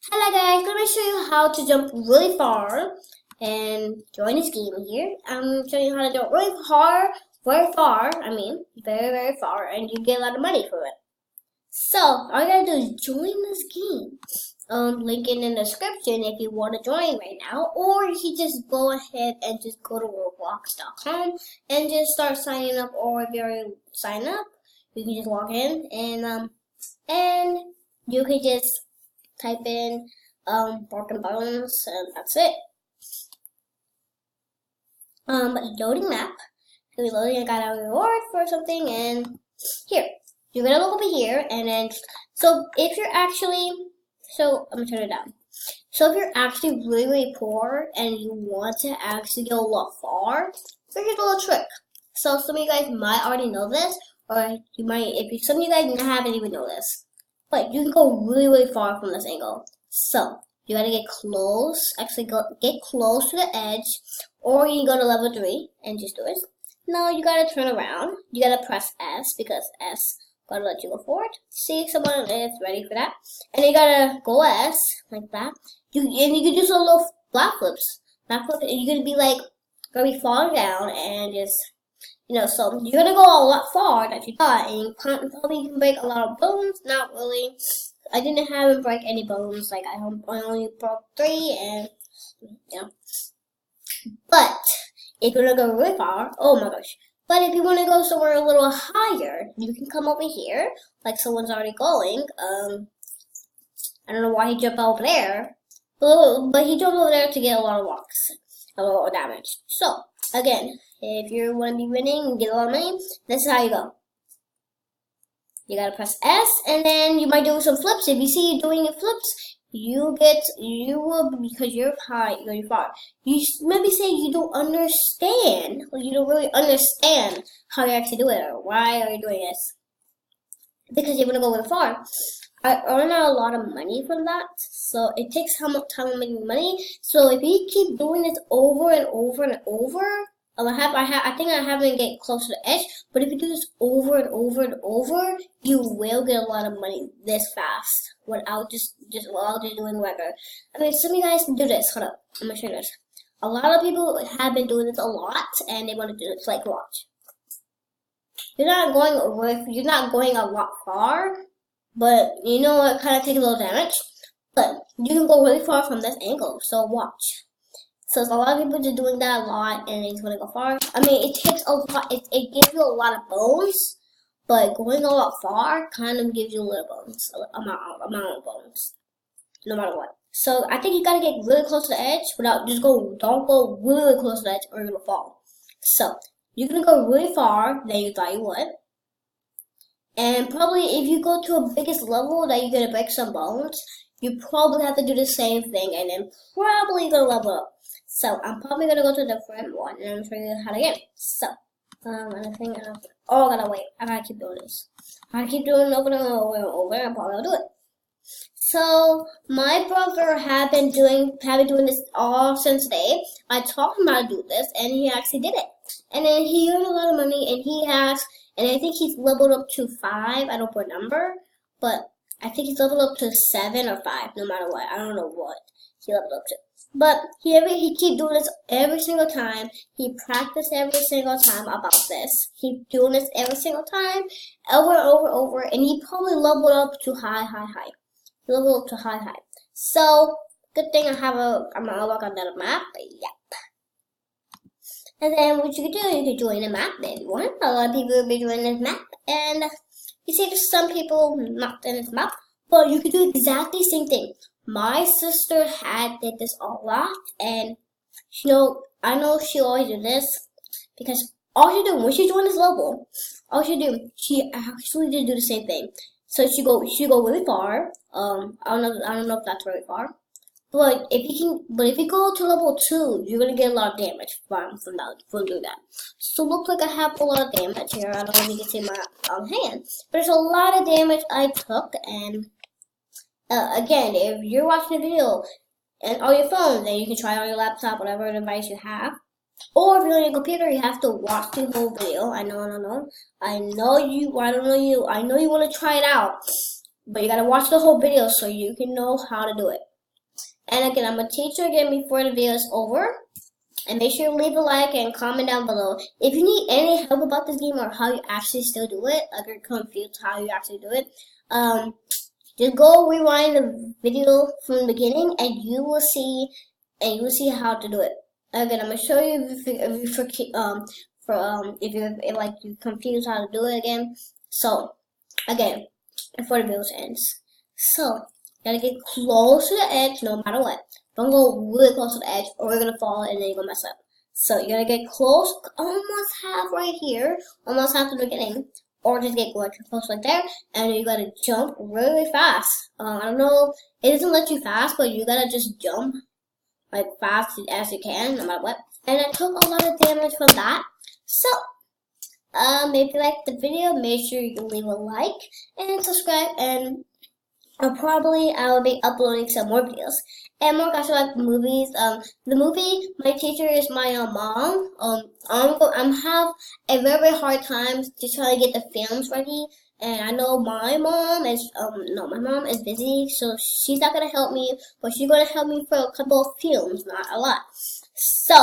Hello guys, I'm going to show you how to jump really far and join this game here. I'm showing you how to jump really far, very far, very far, and you get a lot of money for it. So, all you gotta do is join this game. Link in the description if you want to join right now, or you can just go ahead and just go to roblox.com and just start signing up, or if you already sign up, you can just log in and you can just type in broken bones, and that's it. Loading map. Reloading, I got a reward for something, and here. You're gonna look over here, and then, so if you're actually, so I'm gonna turn it down. So if you're actually really poor, and you want to actually go a lot far, so here's a little trick. So some of you guys might already know this, or you might, some of you guys haven't even know this. But you can go really far from this angle. So you gotta get close. Actually, get close to the edge, or you can go to level 3 and just do it. No, you gotta turn around. You gotta press S because S gotta let you go forward. See, someone is ready for that, and you gotta go S like that. You can do some little flat flips. And you're gonna be like gonna be falling down and just. So you're gonna go a lot far that you thought, and you probably can break a lot of bones. Not really. I didn't have him break any bones. Like I only broke 3, and But if you're gonna go really far, oh my gosh! But if you want to go somewhere a little higher, you can come over here, like someone's already going. I don't know why he jumped over there, but he jumped over there to get a lot of walks, a lot of damage. So again. If you want to be winning and get a lot of money, this is how you go. You gotta press S, and then you might do some flips. If you see you doing flips, you will, because you're high, you're far. You maybe say you don't understand, or you don't really understand how you actually do it, or why are you doing this? Because you want to go really far. I earn a lot of money from that, so it takes how much time to make money. So if you keep doing this over and over and over. I think I haven't get close to the edge, but if you do this over and over and over, you will get a lot of money this fast without just doing regular. Some of you guys can do this. Hold up, I'm gonna show you this. A lot of people have been doing this a lot, and they want to do this. Like, watch. You're not going a lot far, but it kind of takes a little damage. But you can go really far from this angle. So watch. So a lot of people just doing that a lot, and it's gonna go far. It takes a lot. It gives you a lot of bones, but going a lot far kind of gives you a little bones, amount of bones, no matter what. So I think you gotta get really close to the edge without don't go really close to the edge or you're gonna fall. So you're gonna go really far than you thought you would, and probably if you go to a biggest level that you're gonna break some bones, you probably have to do the same thing, and then probably gonna level up. So I'm probably gonna go to a different one, and I'm showing you how to get it. So, I gotta wait. I gotta keep doing this. I gotta keep doing it over and over and over, and probably I'll do it. So my brother have been doing this all since today. I taught him how to do this, and he actually did it. And then he earned a lot of money, and I think he's leveled up to 5. I don't put a number, but I think he's leveled up to 7 or 5, no matter what. I don't know what he leveled up to. But he keep doing this every single time. He practiced every single time about this. Keep doing this every single time, over and over and over, and he probably leveled up to high. He leveled up to high. So good thing I'm gonna work on that map. Yep. And then what you can do, you can join the map if you want. A lot of people will be joining this map, and you see there's some people not in this map, but you can do exactly the same thing. My sister did this a lot, and I know she always do this because all she do when she joined this level, she actually did do the same thing. So she go really far. I don't know if that's really far, but if you go to level 2, you're gonna get a lot of damage from doing that. So look like I have a lot of damage here. I don't know if you can see my hand, but there's a lot of damage I took, and. Again, if you're watching the video and on your phone, then you can try it on your laptop, whatever device you have. Or if you're on your computer, you have to watch the whole video. I know you want to try it out, but you gotta watch the whole video so you can know how to do it. And again, I'm gonna teach you again before the video is over. And make sure you leave a like and comment down below. If you need any help about this game or how you actually still do it, like you're confused how you actually do it, just go rewind the video from the beginning and you will see how to do it. Again, I'm gonna show you if you're like you confused how to do it again. So again, before the video ends. So gotta get close to the edge no matter what. Don't go really close to the edge or you're gonna fall and then you're gonna mess up. So you gotta get close, almost half right here, almost half to the beginning. Or just get like close like there, and you gotta jump really fast. I don't know, it doesn't let you fast, but you gotta just jump like fast as you can, no matter what. And I took a lot of damage from that. So, if you liked the video, make sure you leave a like and subscribe. And I will be uploading some more videos and more guys like movies. The movie, my teacher is my mom. I'm have a very hard time to try to get the films ready, and I know my mom is my mom is busy, so she's not gonna help me, but she's gonna help me for a couple of films, not a lot. So,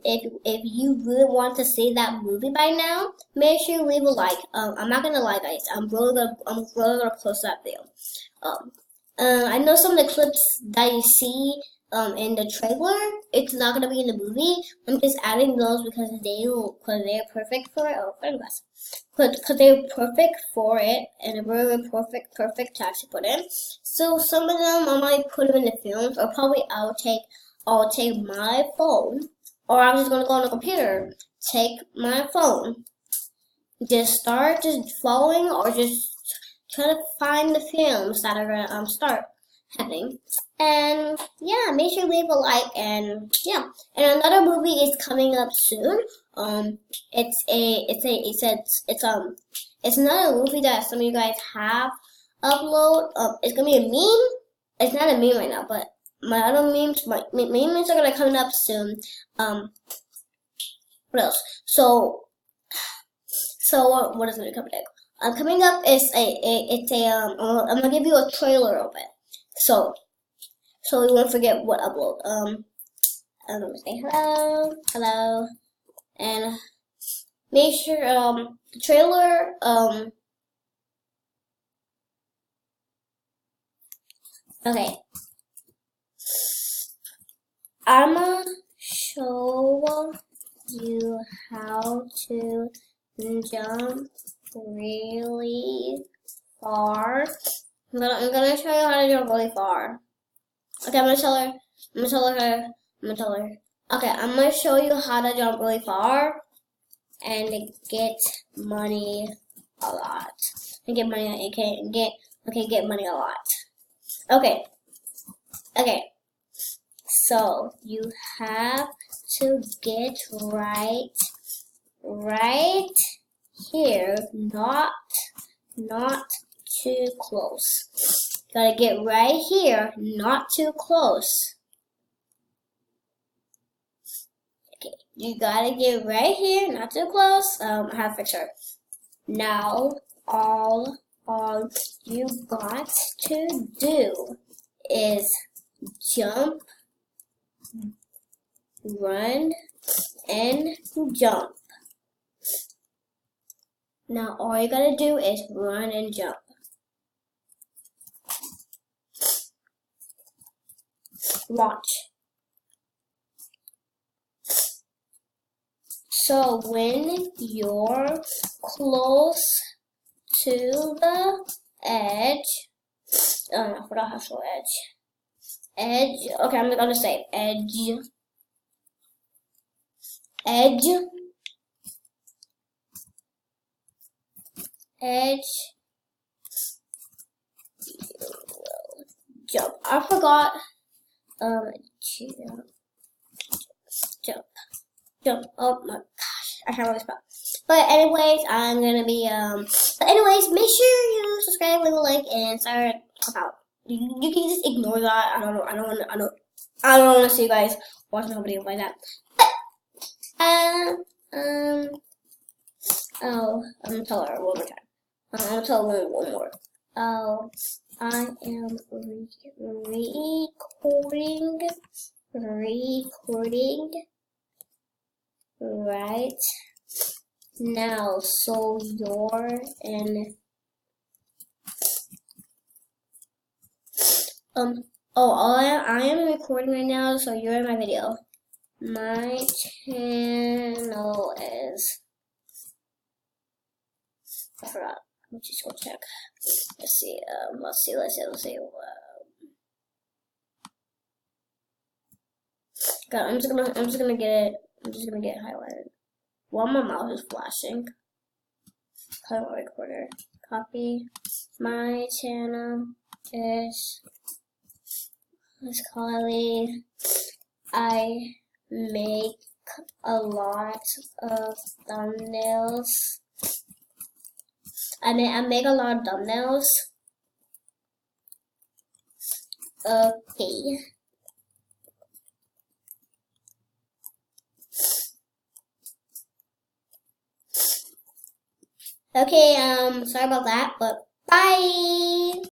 if you really want to see that movie by now, make sure you leave a like. I'm not gonna lie, guys. I'm really gonna post that video. I know some of the clips that you see in the trailer, it's not gonna be in the movie. I'm just adding those because they're perfect for it. Oh, because they're perfect for it, and they're really perfect to actually put in. So some of them I might put them in the films, or probably I'll take my phone, or I'm just gonna go on the computer, take my phone, just start following, or just try to find the films that are gonna start happening. And yeah, make sure you leave a like. And yeah, and another movie is coming up soon. It's not a movie that some of you guys have upload. It's gonna be a meme. It's not a meme right now, but my other memes, my memes are gonna come up soon. What else? So what is gonna come next? Coming up is I'm gonna give you a trailer of it, so we won't forget what upload. I'm gonna say hello, and make sure the trailer okay. I'ma show you how to jump really far. I'm gonna show you how to jump really far. Okay, I'm gonna tell her. Okay, I'm gonna show you how to jump really far and get money a lot. And get money. Get money a lot. Okay. So you have to get right here, not too close. Gotta get right here, not too close. Okay, you gotta get right here, not too close. I have a picture. Now, all you got to do is jump, run, and jump. Now all you gotta do is run and jump. Watch. So when you're close to the edge, I forgot how to spell edge. Okay, I'm gonna say edge. Jump. I forgot. Jump. Oh my gosh, I can't really spell. But anyways, I'm gonna be But anyways, make sure you subscribe, leave a like, and start about. You can just ignore that. I don't want to see you guys watching a video like that. Oh, I'm gonna tell her one more time. I'm gonna tell her one more. Oh, I am recording right now. So you're in I am recording right now, so you're in my video. My channel is, I forgot. Let's just go check. Let's see. Let's see. God, I'm just gonna get it. I'm just gonna get it highlighted. While my mouse is flashing. Title recorder. Copy. My channel is Kylie. I make a lot of thumbnails. I make a lot of thumbnails. Okay. Okay, sorry about that, but bye!